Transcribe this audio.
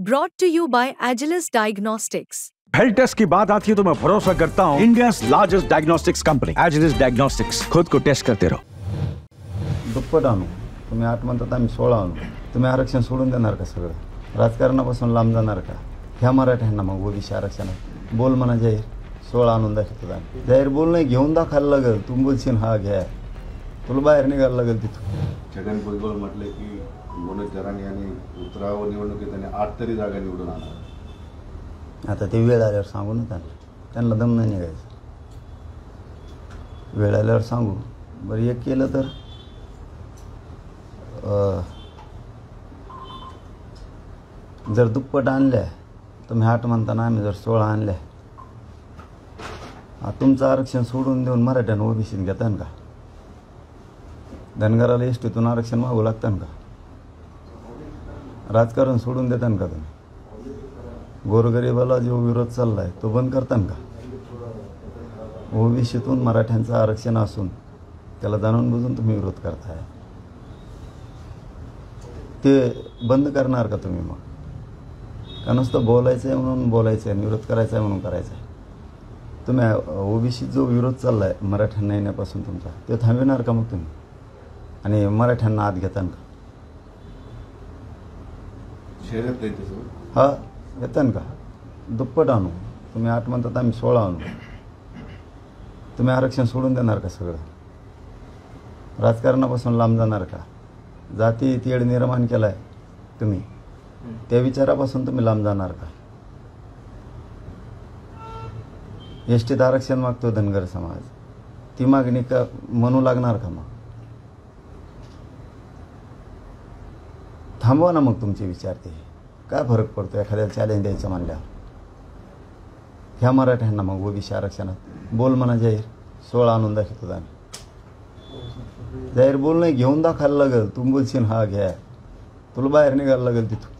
Brought to you by Agilus Diagnostics. Health test की बात आती है तो मैं भरोसा करता हूँ India largest diagnostics company Agilus diagnostics. खुद को टेस्ट करते रहो। दुप्पट आणू, तुम्ही 8 म्हणतात आम्ही 16 आणू, तुम्ही आरक्षण सोडून देणार का? सगळं राजकारणापासून लांब जाणार का? ह्या मराठ्यांना मग ओबीसी आरक्षणात बोल म्हणा जाहीर 16 आणून दाखवतो आम्ही। जाहीर बोल नाही, घेऊन दाखवायला लागेल। तू बोलशील हा घ्या, तुला बाहेर निघायला लागेल तिथून। छगन भुजबळ म्हटले की मनोज जरांगे यांनी उतराव निवडणुकीत त्यांनी 8 तरी जागा निवडून आणणार। आता ते वेळ आल्यावर सांगू ना त्यांना दम नाही निघायचं। वेळ आल्यावर सांगू। बरं एक केलं तर जर दुप्पट आणल्या तुम्ही 8 म्हणताना आम्ही जर 16 आणल्या, तुमचं आरक्षण सोडून देऊन मराठ्यांना ओबीसीत घेतान का? धनगराला एसटीतून आरक्षण मागू लागतान का? राजकारण सोडून देतान का तुम्ही? गोरगरिबाला जो विरोध चाललाय तो बंद करतान का? ओबीसीतून मराठ्यांचं आरक्षण असून त्याला जाणून बुजून तुम्ही विरोध करताय, ते बंद करणार का तुम्ही? मग का नुसतं बोलायचं आहे म्हणून बोलायचं आहे, विरोध करायचा आहे म्हणून करायचा आहे? तुम्ही ओबीसी जो विरोध चाललाय मराठ्यांना येण्यापासून तुमचा, ते थांबविणार का मग तुम्ही? आणि मराठ्यांना आत घेतान का? शर्यत नाही तसं हा घेतान का? दुप्पट आणू, तुम्ही 8 म्हणतात आम्ही 16 आणू, तुम्ही आरक्षण सोडून देणार का? सगळं राजकारणापासून लांब जाणार का? जाती तेढ निर्माण केलाय तुम्ही, त्या विचारापासून तुम्ही लांब जाणार का? एसटीत आरक्षण मागतो धनगर समाज, ती मागणी का म्हणू लागणार का? मग थांबवा ना मग तुमचे विचार। ते काय फरक पडतो एखाद्याला चॅलेंज द्यायचं म्हणल्यावर? ह्या मराठ्यांना मग ओबीसी आरक्षणात बोल म्हणा जाहीर 16 आणून दाखवतो आम्ही। जाहीर बोल नाही, घेऊन दाखवायला लागेल। तू बोलशील हा घ्या, तुला बाहेर निघायला लागेल तिथून।